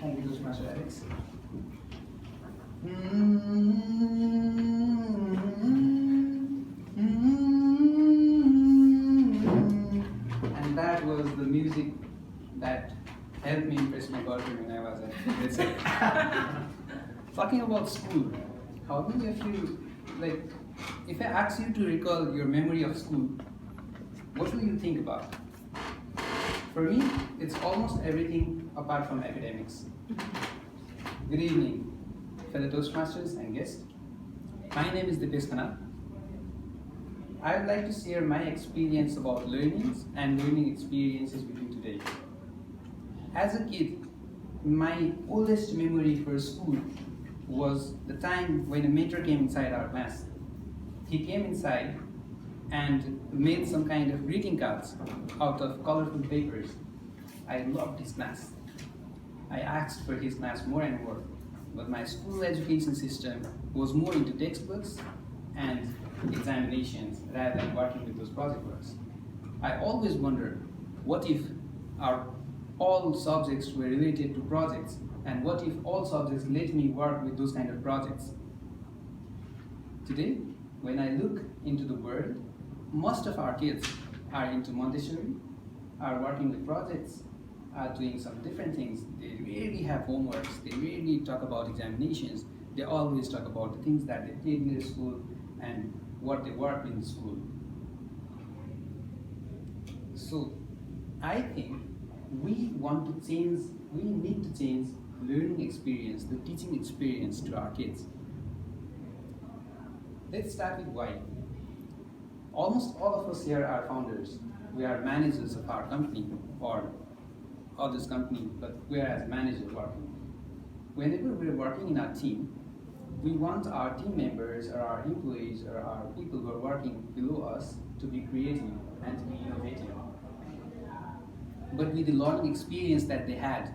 Thank you, Toastmaster Alex. And that was the music that helped me impress my girlfriend when I was at, let's say. Talking about school, how many of you, like, if I ask you to recall your memory of school, what will you think about? For me, it's almost everything apart from academics. Good evening, fellow Toastmasters and guests. My name is Dipesh Khanna. I would like to share my experience about learnings and learning experiences with you today. As a kid, my oldest memory for school was the time when a mentor came inside our class. He came inside and made some kind of greeting cards out of colorful papers. I loved his class. I asked for his class more and more, but my school education system was more into textbooks and examinations rather than working with those project works. I always wondered, what if all subjects were related to projects, and what if all subjects let me work with those kind of projects? Today, when I look into the world, most of our kids are into Montessori, are working with projects, are doing some different things. They rarely have homeworks, they rarely talk about examinations, they always talk about the things that they did in their school and what they worked in school. So I think we need to change learning experience, the teaching experience to our kids. Let's start with why. Almost all of us here are founders. We are managers of our company or others' company, but we are as managers working. Whenever we're working in our team, we want our team members or our employees or our people who are working below us to be creative and to be innovative. But with the learning experience that they had,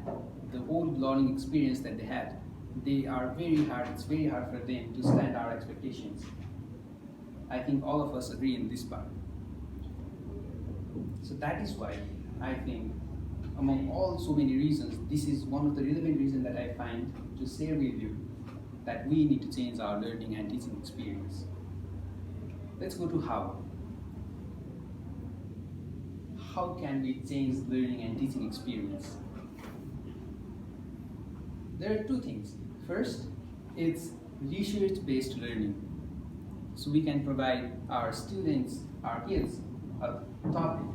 the old learning experience that they had, it's very hard for them to stand our expectations. I think all of us agree in this part. So that is why I think, among all so many reasons, this is one of the relevant reasons that I find to share with you that we need to change our learning and teaching experience. Let's go to how. How can we change learning and teaching experience? There are two things. First, it's research-based learning. So we can provide our students, our kids, a topic.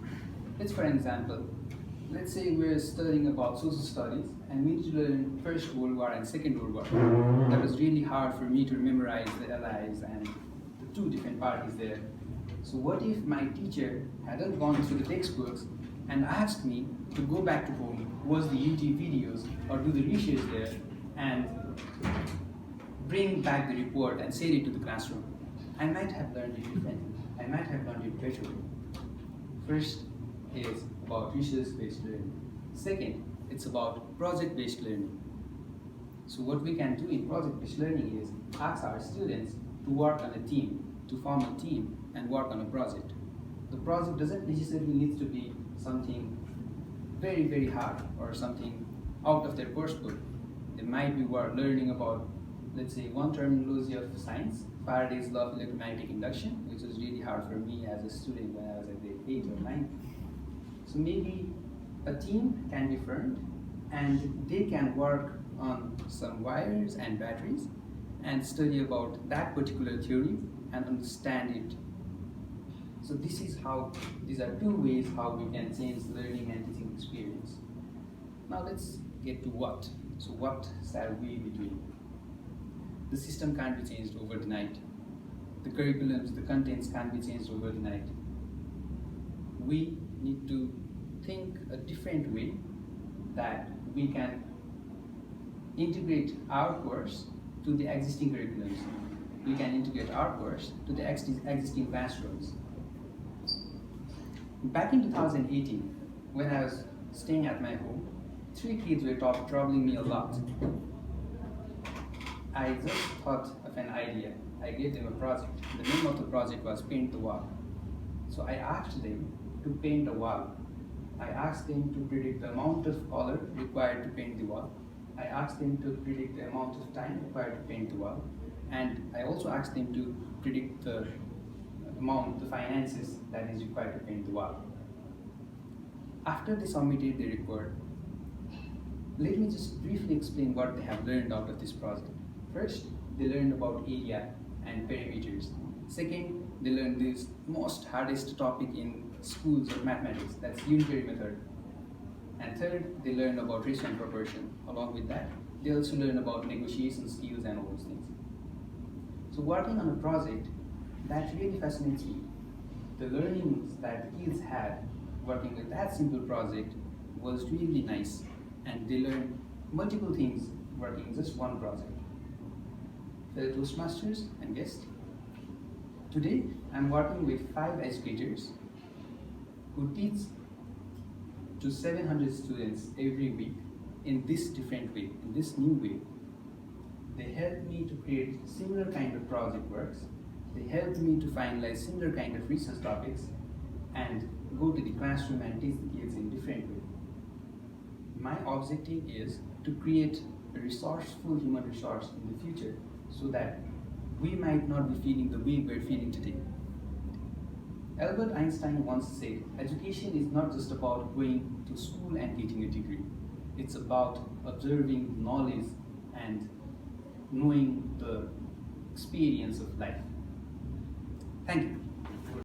Let's, for example, let's say we're studying about social studies and we need to learn First World War and Second World War. That was really hard for me to memorize the Allies and the two different parties there. So what if my teacher hadn't gone through the textbooks and asked me to go back to home, watch the YouTube videos or do the research there and bring back the report and send it to the classroom? I might have learned it differently. I might have learned it better. First is about research-based learning. Second, it's about project-based learning. So what we can do in project-based learning is ask our students to work on a team, to form a team and work on a project. The project doesn't necessarily need to be something very, very hard or something out of their coursebook. They might be learning about, let's say, one terminology of science, Faraday's law of electromagnetic induction, which was really hard for me as a student when I was at grade 8 or 9. So maybe a team can be formed and they can work on some wires and batteries and study about that particular theory and understand it. So these are two ways how we can change learning and teaching experience. Now let's get to what. So what shall we be doing? The system can't be changed over the night. The curriculums, the contents can't be changed over the night. We need to think a different way that we can integrate our course to the existing curriculums. We can integrate our course to the existing classrooms. Back in 2018, when I was staying at my home, 3 kids were troubling me a lot. I just thought of an idea. I gave them a project. The name of the project was Paint the Wall. So I asked them to paint a wall. I asked them to predict the amount of color required to paint the wall. I asked them to predict the amount of time required to paint the wall, and I also asked them to predict the amount, the finances that is required to paint the wall. After they submitted the report, let me just briefly explain what they have learned out of this project. First, they learned about area and perimeters. Second, they learned this most hardest topic in schools of mathematics, that's unitary method. And third, they learned about ratio and proportion. Along with that, they also learned about negotiation skills and all those things. So working on a project, that really fascinates me. The learnings that the kids had working with that simple project was really nice, and they learned multiple things working in just one project. Fellow Toastmasters and guests, today I'm working with 5 educators who teach to 700 students every week in this different way, in this new way. They helped me to create similar kind of project works. They helped me to finalize similar kind of research topics and go to the classroom and teach the kids in different way. My objective is to create a resourceful human resource in the future so that we might not be feeling the way we're feeling today. Albert Einstein once said, education is not just about going to school and getting a degree. It's about observing knowledge and knowing the experience of life. Thank you.